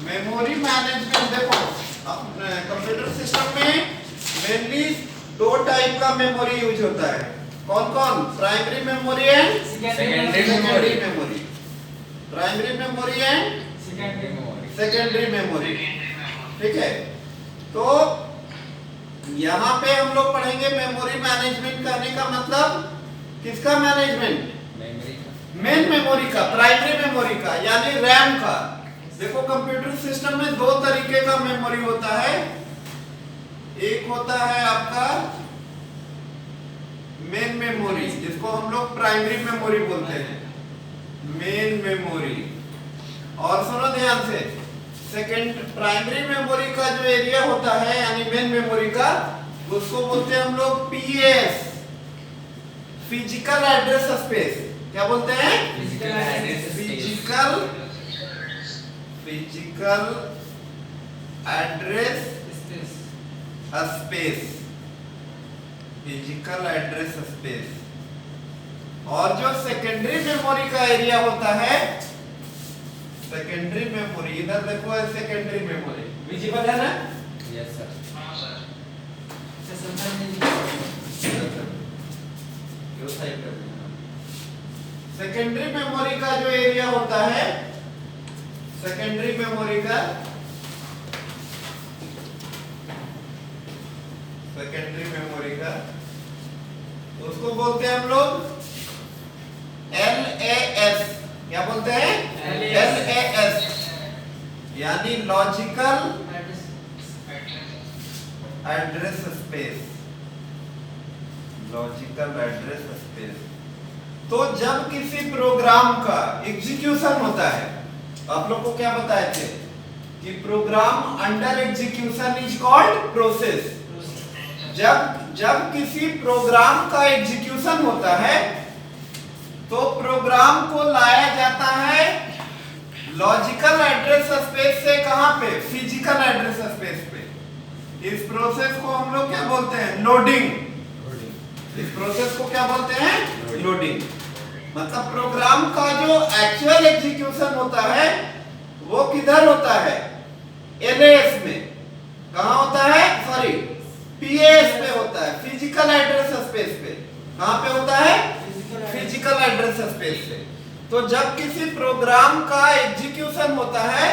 Memory management देखो computer system में mainly दो टाइप का मेमोरी यूज होता है। कौन कौन? Primary memory and secondary memory. Primary memory and secondary memory. ठीक है, तो यहाँ पे हम लोग पढ़ेंगे मेमोरी मैनेजमेंट करने का मतलब किसका मैनेजमेंट? मेन मेमोरी का, प्राइमरी मेमोरी का यानी रैम का। देखो कंप्यूटर सिस्टम में दो तरीके का मेमोरी होता है। एक होता है आपका मेन मेमोरी जिसको हम लोग प्राइमरी मेमोरी बोलते हैं, मेन मेमोरी। और सुनो ध्यान से, सेकेंड प्राइमरी मेमोरी का जो एरिया होता है यानी मेन मेमोरी का, उसको बोलते हैं हम लोग पीएस, फिजिकल एड्रेस स्पेस। क्या बोलते हैं? Physical address space. Physical address space. और जो सेकेंडरी मेमोरी का एरिया होता है, सेकेंडरी मेमोरी, इधर देखो है सेकेंडरी मेमोरी, विजिबल है ना? Yes sir. सेकेंडरी मेमोरी का जो एरिया होता है, सेकेंडरी मेमोरी का, सेकेंडरी मेमोरी का उसको बोलते हैं हम लोग LAS। क्या बोलते हैं? LAS यानी logical address space. Logical address space. तो जब किसी प्रोग्राम का एग्जीक्यूशन होता है, आप लोग को क्या बताए थे कि program under execution is called process. जब किसी प्रोग्राम का एग्जीक्यूशन होता है तो प्रोग्राम को लाया जाता है लॉजिकल एड्रेस स्पेस से। कहां पे? फिजिकल एड्रेस स्पेस पे। इस प्रोसेस को हम लोग क्या बोलते हैं? लोडिंग। इस प्रोसेस को क्या बोलते हैं? लोडिंग। मतलब प्रोग्राम का जो एक्चुअल एग्जीक्यूशन होता है वो किधर होता है? LAS में। कहां होता है? सॉरी, PAS पे होता है, फिजिकल एड्रेस स्पेस पे। कहां पे होता है? फिजिकल एड्रेस स्पेस पे। तो जब किसी प्रोग्राम का एग्जीक्यूशन होता है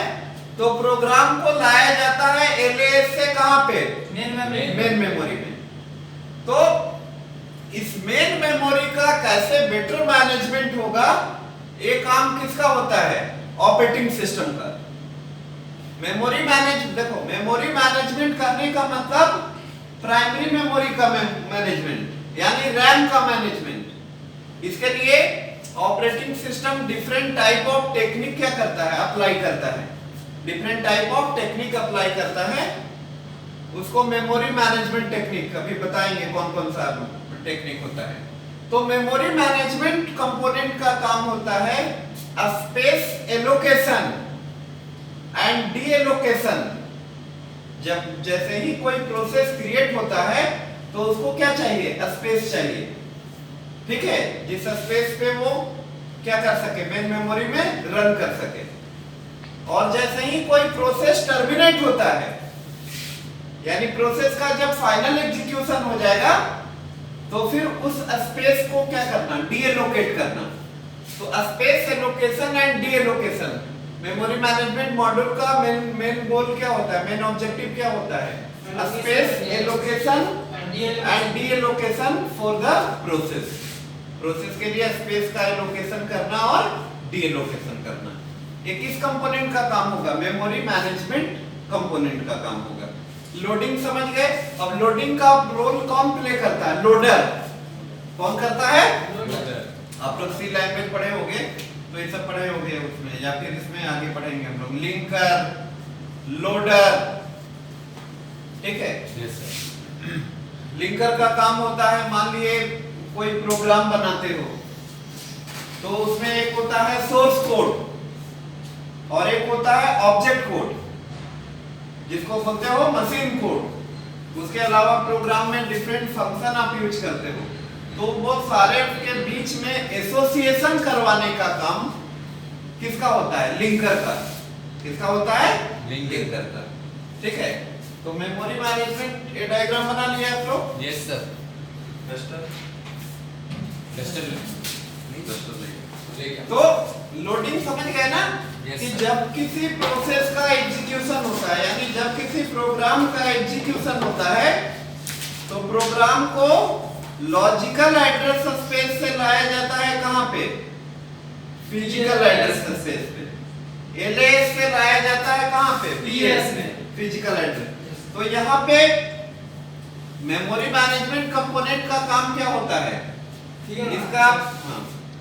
तो प्रोग्राम को लाया जाता है LAS से। कहां पे? मेन मेमोरी में। तो इस मेन मेमोरी का कैसे बेटर मैनेजमेंट होगा, ये काम किसका होता है? ऑपरेटिंग सिस्टम का। मेमोरी देखो मेमोरी मैनेजमेंट करने का मतलब प्राइमरी मेमोरी का मैनेजमेंट यानी रैम का मैनेजमेंट। इसके लिए operating system different type of technique क्या करता है? अप्लाई करता है। Different type of technique apply करता है। उसको मेमोरी मैनेजमेंट टेक्निक कभी बताएंगे कौन कौन सा टेक्निक होता है। तो मेमोरी मैनेजमेंट कंपोनेंट का काम होता है space allocation and D allocation. जब जैसे ही कोई प्रोसेस क्रिएट होता है तो उसको क्या चाहिए? स्पेस चाहिए। ठीक है, जिस स्पेस पे वो क्या कर सके? मेन मेमोरी में रन कर सके। और जैसे ही कोई प्रोसेस टर्मिनेट होता है यानी प्रोसेस का जब फाइनल एग्जीक्यूशन हो जाएगा तो फिर उस स्पेस को क्या करना? डी एलोकेट करना। तो space allocation and D allocation memory management module का मेन गोल क्या होता है? मेन ऑब्जेक्टिव क्या होता है? Space allocation and D allocation for the process. Process के लिए स्पेस का एलोकेशन करना और डी एलोकेशन करना। ये किस कंपोनेंट का काम होगा? मेमोरी मैनेजमेंट कंपोनेंट का काम होगा। लोडिंग समझ गए? अब लोडिंग का रोल कौन प्ले करता है? लोडर। कौन करता है? लोडर। आप लोग सी लैंग्वेज पढ़े होंगे तो ये सब पढ़े होंगे उसमें, या फिर इसमें आगे पढ़ेंगे हम लोग। Linker, loader. ठीक है? Yes sir. लिंकर का काम होता है, मान लिए कोई प्रोग्राम बनाते हो तो उसमें एक होता है सोर्स कोड और एक होता है ऑब्जेक्ट कोड जिसको बोलते हो मशीन कोड। उसके अलावा प्रोग्राम में डिफरेंट फंक्शन आप यूज करते हो। तो वो सारे के बीच में एसोसिएशन करवाने का काम किसका होता है? लिंकर का। किसका होता है? लिंकिंग करता है। ठीक है, तो मेमोरी मैनेजमेंट ये डायग्राम बना लिया आप लोग? Yes sir. क्लस्टर लेगा तो लोडिंग समझ गए ना? Yes, कि sir. जब किसी प्रोसेस का एग्जीक्यूशन होता है, यानी जब किसी प्रोग्राम का एग्जीक्यूशन होता है, तो प्रोग्राम को लॉजिकल एड्रेस स्पेस से लाया जाता है कहां पे? फिजिकल एड्रेस स्पेस पे। एलएएस से लाया जाता है कहां पे? पीएस में, फिजिकल एड्रेस। तो यहाँ पे मेमोरी मैनेजमेंट कंपोनेंट का काम क्या होता है?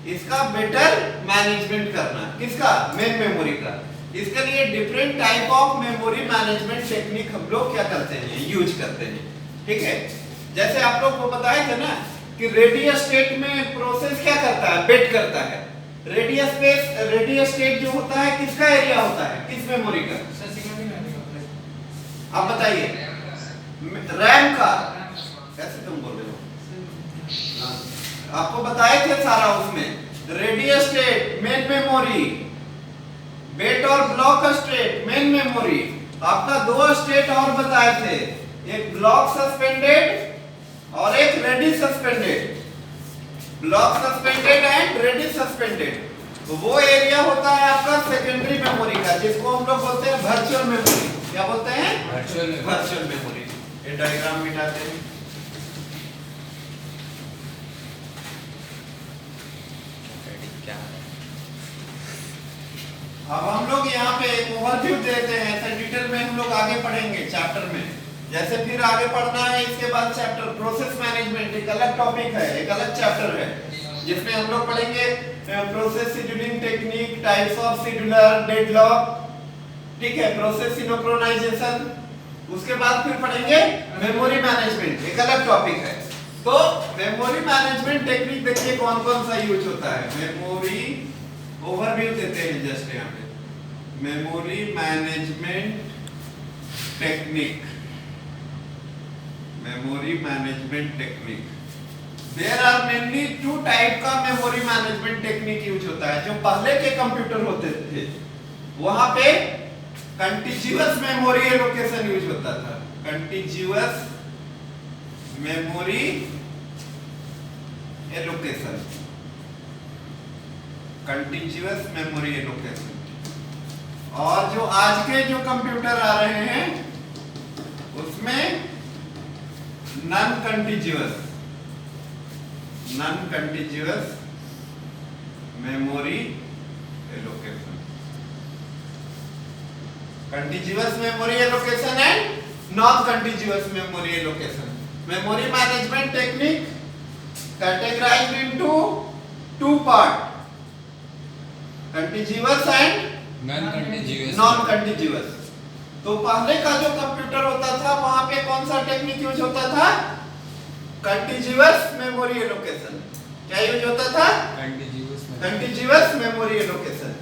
इसका बेटर मैनेजमेंट करना। किसका? मेन मेमोरी का। इसके लिए different type of memory management technique हम लोग क्या करते हैं? यूज करते हैं। ठीक है, जैसे आप लोग को बताया था ना कि रेडी स्टेट में प्रोसेस क्या करता है? वेट करता है। रेडी स्टेट जो होता है किसका एरिया होता है? किस मेमोरी का? आप बताइए। रैम का। कैसे तुम बोल रहे हो? आपको बताए थे सारा उसमें। Ready state main memory, wait और ब्लॉक स्टेट मेन मेमोरी। आपका दो स्टेट और बताए थे, एक ब्लॉक सस्पेंडेड और एक ready suspended. Block suspended and ready suspended. तो वो एरिया होता है आपका सेकेंडरी मेमोरी का, जिसको हम लोग बोलते हैं वर्चुअल मेमोरी। क्या बोलते हैं? Virtual memory. ये डायग्राम मिटाते हैं। अब हम लोग यहाँ पे एक ओवरव्यू देते हैं, ऐसे डिटेल में हम लोग आगे पढ़ेंगे चैप्टर में। जैसे फिर आगे पढ़ना है इसके बाद चैप्टर प्रोसेस मैनेजमेंट एक अलग टॉपिक है, एक अलग चैप्टर है, जिसमें हम लोग पढ़ेंगे process scheduling technique, types of scheduler, deadlock. ठीक है, प्रोसेस सिंक्रोनाइजेशन। उसके बाद फिर पढ़ेंगे मेमोरी मैनेजमेंट, एक अलग टॉपिक है। तो मेमोरी मैनेजमेंट टेक्निक देखिए कौन कौन सा यूज होता है। मेमोरी ओवरव्यू देते हैं जस्ट यहाँ पे। Memory management technique, memory management technique. There are mainly two type का मेमोरी मैनेजमेंट टेक्निक यूज होता है। जो पहले के कंप्यूटर होते थे वहां पे कंटीन्यूअस मेमोरी एलोकेशन यूज होता था। Continuous memory allocation, continuous memory allocation. और जो आज के जो कंप्यूटर आ रहे हैं उसमें non continuous memory allocation. Continuous memory allocation and non continuous memory allocation. Memory management technique categorized into two part, contiguous and non contiguous। तो पहले का जो कंप्यूटर होता था वहां पे कौन सा टेक्निक यूज होता था? Continuous memory allocation. क्या यूज होता था? Continuous memory allocation.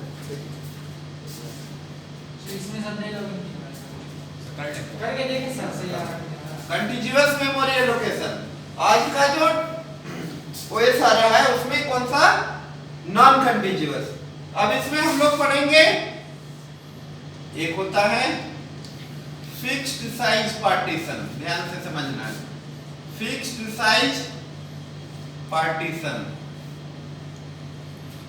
इसमें सब नहीं करके देखें सर से यार। Continuous memory allocation. आज का जो ओएस आ रहा है उसमें कौन सा? Non continuous. अब इसमें हम लोग पढ़ेंगे, एक होता है फिक्स्ड साइज पार्टीशन। ध्यान से समझना है, फिक्स्ड साइज पार्टीशन।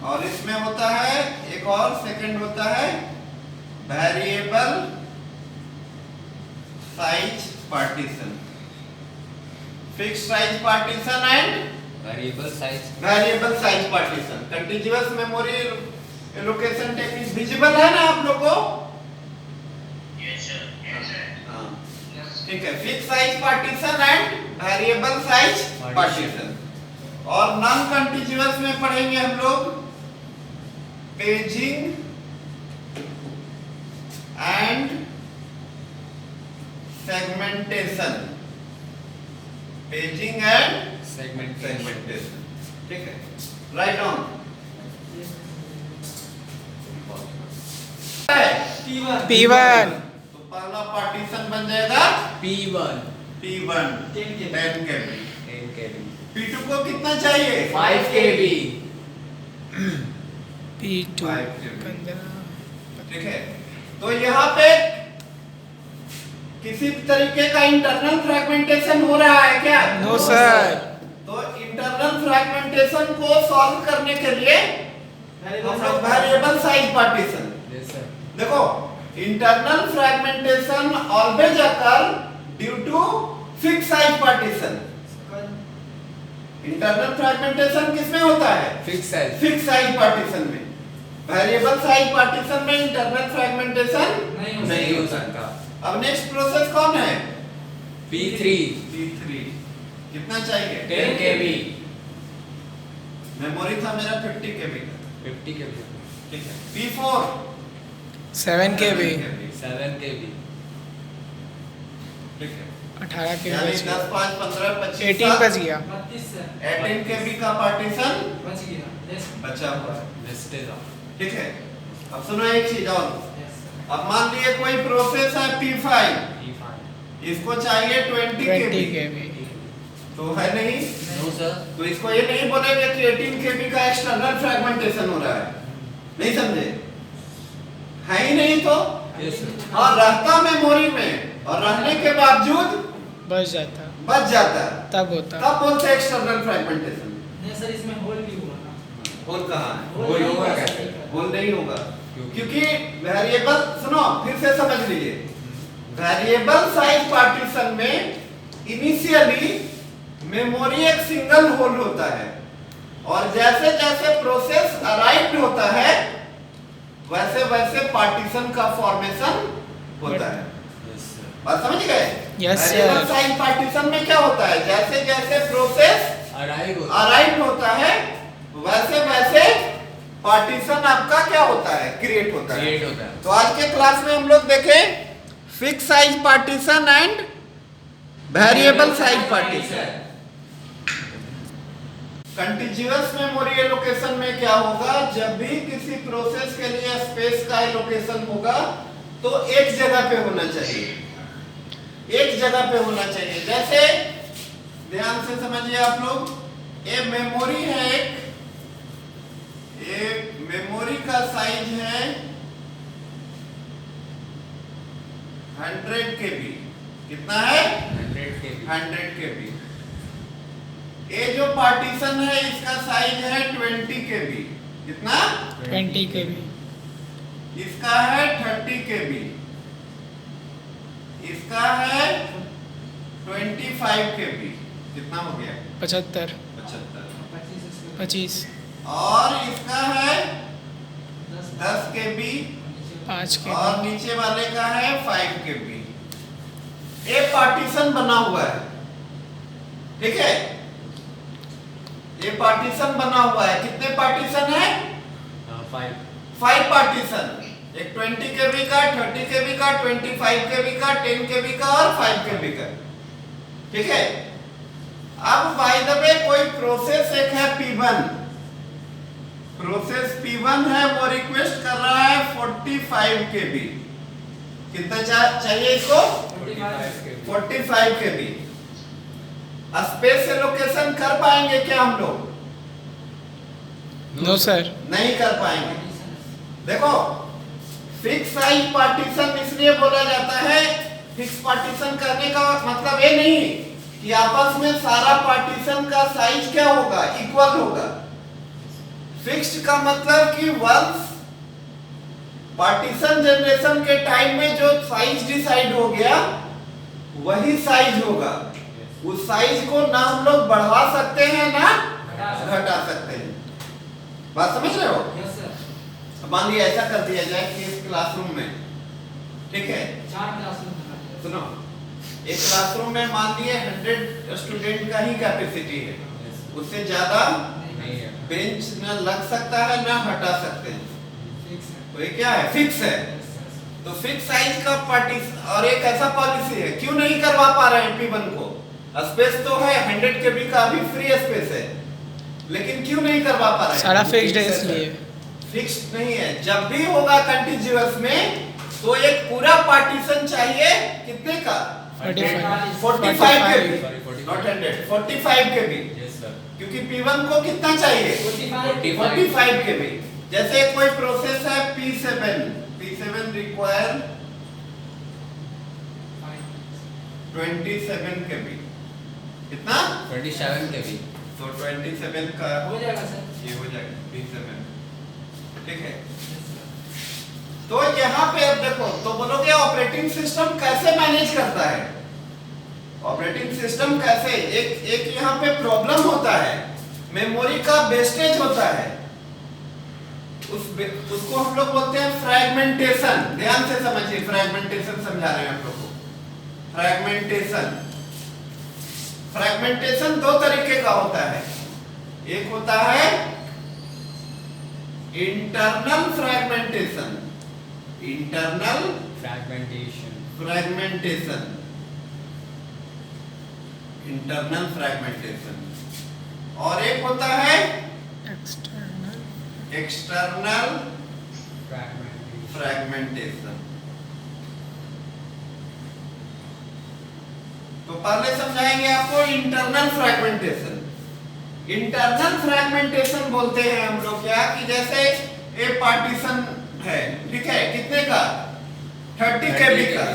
और इसमें होता है एक और सेकंड होता है variable size partition. Fixed size partition and variable size partition. Continuous memory allocation technique visible है ना आप लोगों को? Yes sir. ठीक है, fixed size partition and variable size partition. और नॉन कंटीन्यूअस में पढ़ेंगे हम लोग paging and segmentation. Paging and segmentation. ठीक है, राइट ऑन। P1 तो पहला पार्टीशन बन जाएगा P1 10 KB। P2 को कितना चाहिए? 5 KB। P2 5 KB। 15 ठीक है, तो यहाँ पे किसी तरीके का इंटरनल फ्रेगमेंटेशन हो रहा है क्या? No sir. तो इंटरनल फ्रेगमेंटेशन को सॉल्व करने के लिए हम लोग variable size partition. Yes sir. देखो internal fragmentation always occur due to fix size partition. Internal fragmentation किसमें होता है? Fix size. Fix size partition में। वेरिएबल साइज पार्टीशन में इंटरनल फ्रेगमेंटेशन नहीं हो सकता। अब नेक्स्ट प्रोसेस कौन है? P3 P3 कितना चाहिए? 10 KB। मेमोरी था मेरा 50 KB का। 50 KB। ठीक है। P4 7 KB। 7 KB। ठीक है। 18 KB यानी बच 10 गया। 5 15 25 18 बच गया। 32 सर 18 KB का पार्टीशन बच गया। यस बचा हुआ है। Wastage of. ठीक है। अब सुनो एक चीज और। यस अब मान लिए कोई प्रोसेस है P5, P5। इसको चाहिए 20 20 KB, KB। तो है नहीं? No sir. तो इसको ये नहीं बोलेंगे कि 18 KB का एक्सटर्नल फ्रेगमेंटेशन हो रहा है। नहीं समझे? है ही नहीं तो। Yes sir. और रहता मेमोरी में और रहने के बावजूद बच जाता बच जाता है, तब होता। तब बोलते हैं एक्सटर्नल फ्रेगमेंटेशन। नहीं सर इसमें होल भी हुआ ना। होल कहाँ है? होल होगा कैसे? होल नहीं होगा क्यों? क्योंकि वेरिएबल, सुनो फिर से समझ लीजिए, वेरिएबल साइज पार्टीशन में इनिशियली मेमोरी एक सिंगल होल होता है और जैसे जैसे प्रोसेस अराइव्ड होता है वैसे वैसे पार्टीशन का फॉर्मेशन होता है। Yes sir. बात समझ गए? Yes, sir. Variable size partition में क्या होता है? जैसे जैसे प्रोसेस अराइव होता है वैसे वैसे पार्टीशन आपका क्या होता है? क्रिएट होता है। क्रिएट होता है। तो आज के क्लास में हम लोग देखें fix size partition and variable size partition. Continuous memory allocation में क्या होगा? जब भी किसी प्रोसेस के लिए स्पेस का एलोकेशन होगा तो एक जगह पे होना चाहिए, एक जगह पे होना चाहिए। जैसे ध्यान से समझिए आप लोग, ये मेमोरी है, एक मेमोरी का साइज है 100 KB। कितना है? 100 KB। 100 KB। ये जो पार्टीशन है इसका साइज है 20 KB। कितना? 20 KB। इसका है 30 KB। इसका है 25 KB। कितना हो गया? 75। 75। 25। और इसका है 10 KB 5 KB। और नीचे वाले का है 5 KB। ये पार्टीशन बना हुआ है, ठीक है? ये पार्टीशन बना हुआ है। कितने पार्टीशन है? 5 पार्टीशन। एक 20 KB का, 30 KB का, 25 KB का, 10 KB का और 5 KB का। ठीक है? अब बाय द वे कोई प्रोसेस एक है P1, प्रोसेस P1 है, वो रिक्वेस्ट कर रहा है 45 KB। कितना चाहिए इसको? 45 KB। स्पेस एलोकेशन कर पाएंगे क्या हम लोग? No sir. नहीं कर पाएंगे। देखो फिक्स साइज पार्टीशन इसलिए बोला जाता है, फिक्स पार्टीशन करने का मतलब ये नहीं कि आपस में सारा पार्टीशन का साइज क्या होगा? इक्वल होगा। फिक्स्ड का मतलब कि वंस पार्टीशन जनरेशन के टाइम में जो साइज डिसाइड हो गया वही साइज होगा। उस साइज को ना हम लोग बढ़ा सकते हैं ना घटा सकते हैं। बात समझ रहे हो? Yes sir. मान लिया ऐसा कर दिया जाए कि इस क्लासरूम में, ठीक है, 4 क्लासरूम। सुनो, एक क्लासरूम में मान लिए 100 स्टूडेंट का ही कैपेसिटी है, उससे ज्यादा नहीं है। बेंच न लग सकता है ना हटा सकते हैं। फिक्स है। तो ये क्या है? फिक्स है। तो फिक्स साइज का पार्टीशन और एक ऐसा पॉलिसी है, क्यों नहीं करवा पा रहे हैं P1 को? स्पेस तो है 100 KB का, अभी फ्री स्पेस है, लेकिन क्यों नहीं करवा पा रहे हैं? सारा फिक्स्ड है इसलिए। फिक्स्ड नहीं है। जब भी होगा कंटीन्यूअस में तो एक पूरा पार्टीशन चाहिए। कितने का? 45 KB, not 100, 45 KB। Yes sir. क्योंकि P1 को कितना चाहिए? 45 45 KB। जैसे कोई प्रोसेस है P7 रिक्वेस्ट रिक्वायर 27 KB। कितना? 27 के भी। तो 27 का हो जाएगा सर। ये हो जाएगा 27, ठीक है। तो यहाँ पे अब देखो, तो बोलोगे ऑपरेटिंग सिस्टम कैसे मैनेज करता है? ऑपरेटिंग सिस्टम कैसे, एक यहाँ पे प्रॉब्लम होता है, मेमोरी का वेस्टेज होता है, उसको हम लोग बोलते हैं फ्रैगमेंटेशन। ध्यान से समझिए, फ्रैगमेंटेशन समझा रहे हैं आप लोग को। फ्रैगमेंटेशन दो तरीके का होता है। एक होता है इंटरनल फ्रैगमेंटेशन, इंटरनल फ्रैगमेंटेशन, और एक होता है एक्सटर्नल फ्रैगमेंटेशन। तो पहले समझाएंगे आपको इंटरनल फ्रैगमेंटेशन। इंटरनल फ्रैगमेंटेशन बोलते हैं हम लोग क्या, कि जैसे ए पार्टीशन है, ठीक है, कितने का? 30 KB का,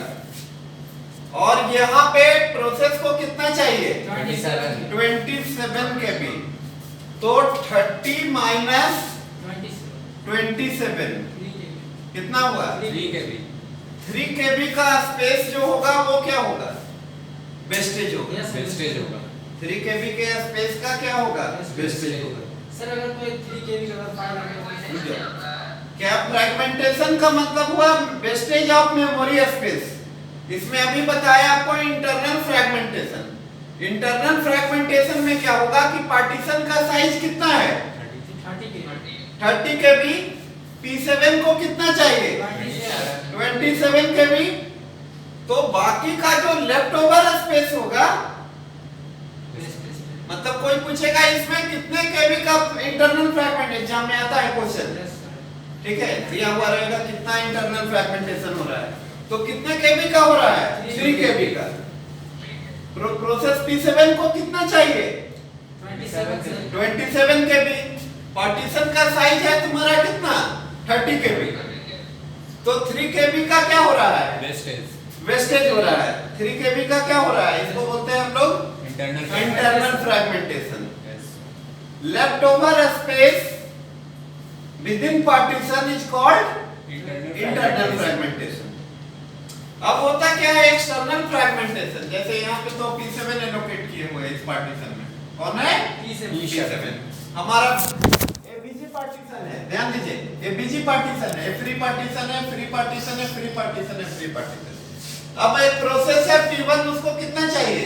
और यहाँ पे प्रोसेस को कितना चाहिए? 27 KB। तो 30 माइनस 27 कितना हुआ? 3 KB का स्पेस जो होगा वो क्या होगा? वेस्टेज होगा। 3 KB के स्पेस का क्या होगा? वेस्टेज होगा। सर अगर कोई 3 KB का फाइल रखे क्या फ्रैगमेंटेशन का मतलब हुआ? Wastage of memory space. इसमें अभी बताया आपको इंटरनल फ्रैगमेंटेशन। इंटरनल फ्रैगमेंटेशन में क्या होगा कि पार्टीशन का साइज कितना है? 30 KB। P7 को कितना चाहिए? 27 KB। तो बाकी का जो लेफ्ट ओवर स्पेस होगा, मतलब कोई पूछेगा इसमें कितने KB का इंटरनल फ्रैगमेंट, एग्जाम में आता है क्वेश्चन, ठीक है, दिया हुआ रहेगा कितना इंटरनल फ्रैगमेंटेशन हो रहा है। तो कितने KB का हो रहा है? 3 KB का। प्रोसेस P7 को कितना चाहिए? 27 KB। पार्टीशन का साइज है तुम्हारा कितना? 30 KB। तो 3 KB का क्या हो रहा है? वेस्टेज हो रहा है। 3 KB का क्या हो रहा है? इसको बोलते हैं हम लोग internal fragmentation. Left over space within partition is called internal fragmentation. अब होता क्या है एक्सटर्नल फ्रैगमेंटेशन? जैसे यहाँ पे तो P7 एलोकेट किए हुए हैं इस पार्टीशन में। कौन है? P7। हमारा ABC पार्टीशन है, ध्यान दीजिए, ABC पार्टीशन है, फ्री पार्टीशन है, फ्री पार्टीशन है, फ्री पार्टीशन है, फ्री पार्टीशन। अब एक प्रोसेस है P1, उसको कितना चाहिए?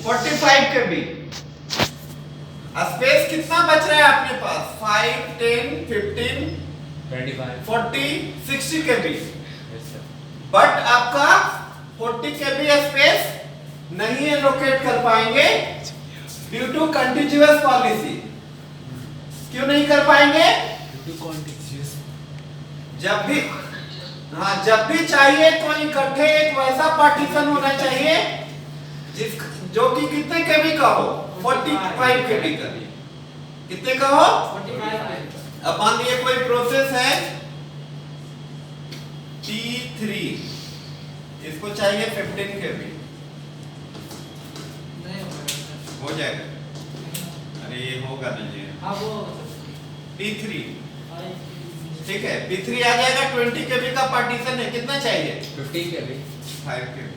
45 KB। स्पेस कितना बच रहा है आपके पास? 5, 10, 15, 40, 60 KB। बट आपका 40 KB स्पेस नहीं एलोकेट कर पाएंगे ड्यू टू कंटीन्यूअस पॉलिसी। क्यों नहीं कर पाएंगे? जब भी चाहिए तो इकट्ठे एक वैसा पार्टीशन होना चाहिए जो कि कितने KB का हो? 45 KB का। कितने का हो? 45। अब मान लीजिए कोई प्रोसेस है T3, इसको चाहिए 15 KB। हो जाएगा? अरे ये होगा नहीं। T3, ठीक है, P3 आ जाएगा। 20 KB का पार्टीशन है, कितना चाहिए? 15 KB। 5 KB,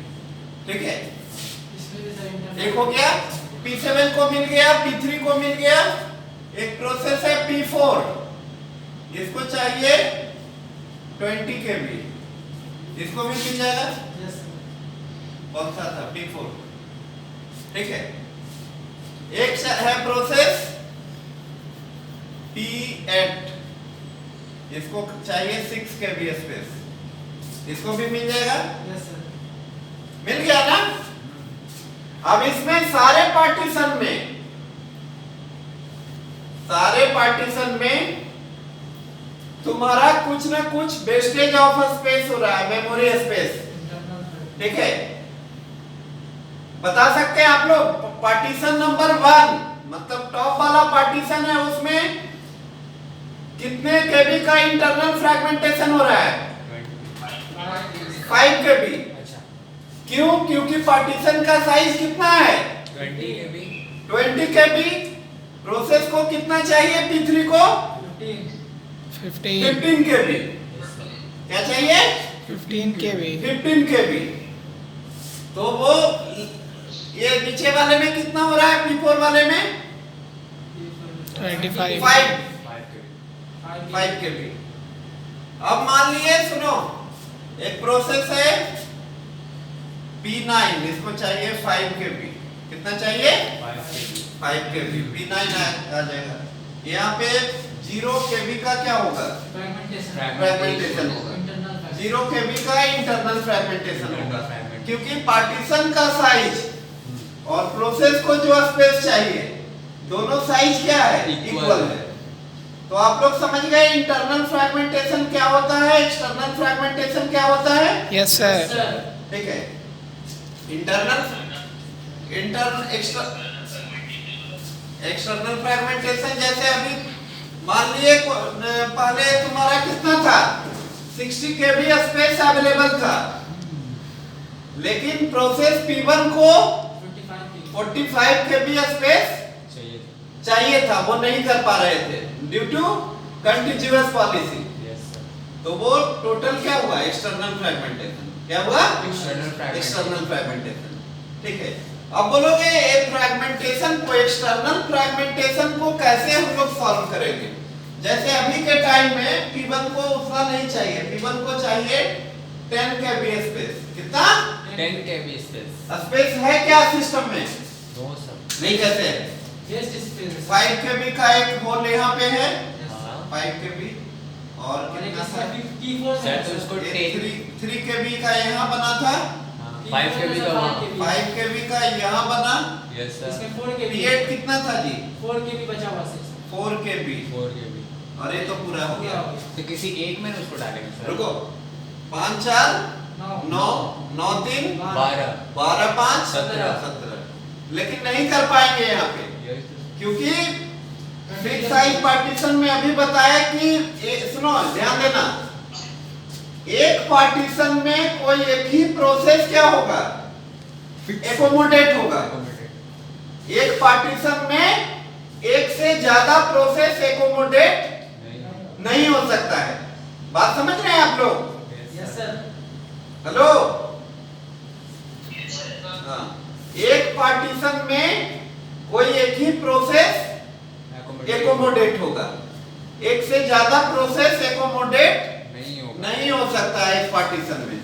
ठीक है। एक हो गया, P7 को मिल गया, P3 को मिल गया। एक प्रोसेस है P4, इसको चाहिए 20 KB, इसको भी मिल जाएगा। कौन सा था? P4, ठीक है। एक है प्रोसेस P8, इसको चाहिए 6 KB स्पेस, इसको भी मिल जाएगा। मिल गया ना? अब इसमें सारे पार्टीशन में तुम्हारा कुछ ना कुछ वेस्टेज ऑफ स्पेस हो रहा है, मेमोरी स्पेस, ठीक है। बता सकते हैं आप लोग? पार्टीशन नंबर 1 मतलब टॉप वाला पार्टीशन है, उसमें कितने KB का इंटरनल फ्रैगमेंटेशन हो रहा है? क्यों? क्योंकि पार्टीशन का साइज कितना है? 20 KB 20 KB। प्रोसेस को कितना चाहिए? P3 को 15 15 KB। क्या चाहिए? 15 kb 15 KB। तो वो ये नीचे वाले में कितना हो रहा है? P4 वाले में 25 5 KB। अब मान लिए, सुनो, एक प्रोसेस है P9, इसको चाहिए 5 KB। कितना चाहिए? 5 KB। P9 आ जाएगा। यहाँ पे 0 KB का क्या होगा? फ्रैगमेंटेशन होगा। 0 KB का इंटरनल फ्रैगमेंटेशन होगा, क्योंकि पार्टीशन का साइज और प्रोसेस को जो स्पेस चाहिए, दोनों साइज क्या है? इक्वल है। तो आप लोग समझ गए इंटरनल फ्रैगमेंटेशन क्या होता है, एक्सटर्नल फ्रैगमेंटेशन क्या होता है? यस सर ठीक है। एक्सटर्नल फ्रैगमेंटेशन जैसे अभी मान लिए पहले तुम्हारा कितना था? 60 KB स्पेस अवेलेबल था, लेकिन प्रोसेस P1 को 45 KB स्पेस चाहिए था, वो नहीं कर पा रहे थे ड्यू टू कंटीन्यूअस पॉलिसी। तो वो टोटल क्या हुआ? External fragmentation. क्या हुआ? External fragmentation. ठीक है। अब बोलोगे एक फ्रैगमेंटेशन को, एक्सटर्नल फ्रैगमेंटेशन को कैसे हम लोग सॉल्व करेंगे? जैसे अभी के टाइम में P1 को उतना नहीं चाहिए, P1 को चाहिए 10 KB स्पेस। कितना? 10 KB स्पेस। स्पेस है क्या सिस्टम में? No sir. नहीं कहते हैं। 5 KB का एक होल यहाँ पे है, 5 KB, और कितना था? 3 KB का यहाँ बना था, 5 KB का वहाँ। 5 KB का यहाँ बना। Yes sir. इसमें 4 KB P8 कितना था जी? 4 KB बचा हुआ 4 KB। 4 KB। अरे तो पूरा हो गया। तो किसी एक में उसको डालेंगे सर। रुको, 5 4 9 9 3 12 12 5 17। 17। लेकिन नहीं कर पाएंगे यहाँ पे, क्योंकि फिक्स साइज पार्टीशन में अभी बताया कि सुनो ध्यान देना, एक पार्टीशन में कोई एक ही प्रोसेस क्या होगा? एकोमोडेट होगा। एक पार्टीशन में एक से ज्यादा प्रोसेस एकोमोडेट नहीं हो सकता है। बात समझ रहे हैं आप लोग? Yes sir. हेलो। हाँ, एक पार्टीशन में कोई एक ही प्रोसेस एकोमोडेट होगा, एक से ज्यादा प्रोसेस एकोमोडेट नहीं हो सकता है इस पार्टीशन में।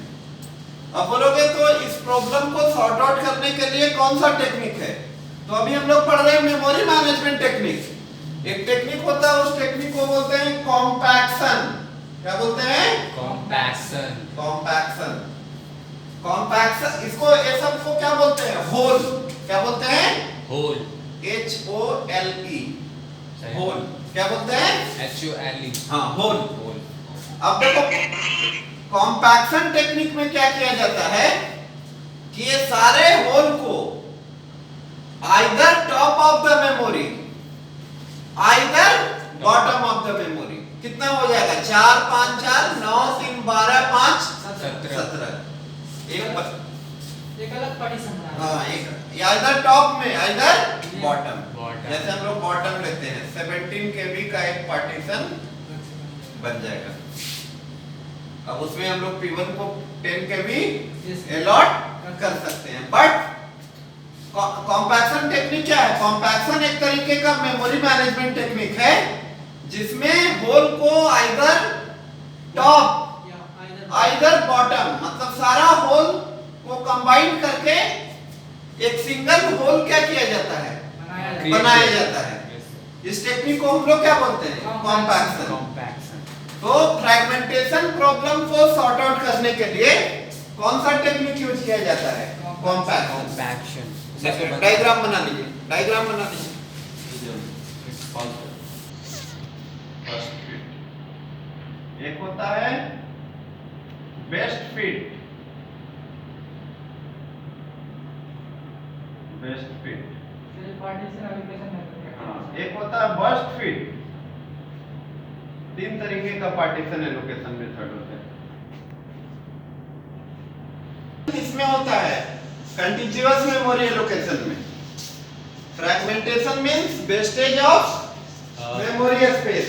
अब बोलोगे तो इस प्रॉब्लम को सॉर्ट आउट करने के लिए कौन सा टेक्निक है? तो अभी हम लोग पढ़ रहे हैं मेमोरी मैनेजमेंट टेक्निक। एक टेक्निक होता है, उस टेक्निक को बोलते हैं कॉम्पैक्शन। क्या बोलते हैं? कॉम्पैक्शन। कॉम्पैक्शन। कॉम्पैक्शन, इसको ये सब को क्या बोलते हैं? होल। क्या बोलते हैं? होल। HOLE। होल। क्या बोलते हैं? HOLE। हाँ, होल। होल। अब देखो कॉम्पैक्शन टेक्निक में क्या किया जाता है कि ये सारे होल को either top of the memory, either bottom of the memory. कितना हो जाएगा? 4 5 4 9 3 12 5 17। एक अलग पार्टीशन बना। हाँ, एक आइदर टॉप में, आइदर बॉटम। जैसे हम लोग बॉटम लेते हैं, 17 KB का एक पार्टीशन बन जाएगा। अब उसमें हम लोग P1 को 10 KB अलॉट कर सकते हैं। बट कॉम्पैक्शन टेक्निक क्या है? कॉम्पैक्शन एक तरीके का मेमोरी मैनेजमेंट टेक्निक है, जिसमें होल को आइदर टॉप आइदर बॉटम, मतलब सारा होल को कंबाइन करके एक सिंगल होल क्या किया जाता है? बनाया जाता है। इस टेक्निक को हम लोग क्या बोलते हैं? कॉम्पैक्शन। तो फ्रैगमेंटेशन प्रॉब्लम को सॉर्ट आउट करने के लिए कौन सा टेक्निक यूज किया जाता है? कॉम्पैक्शन। डायग्राम बना लीजिए, डायग्राम बना लीजिए। एक होता है बेस्ट फिट, बेस्ट फिट। एक होता है बर्स्ट फिट। 3 तरीके का पार्टीशन एलोकेशन मेथड होता है। इसमें होता है कंटिन्यूअस मेमोरी एलोकेशन में। Fragmentation means wastage of memory space.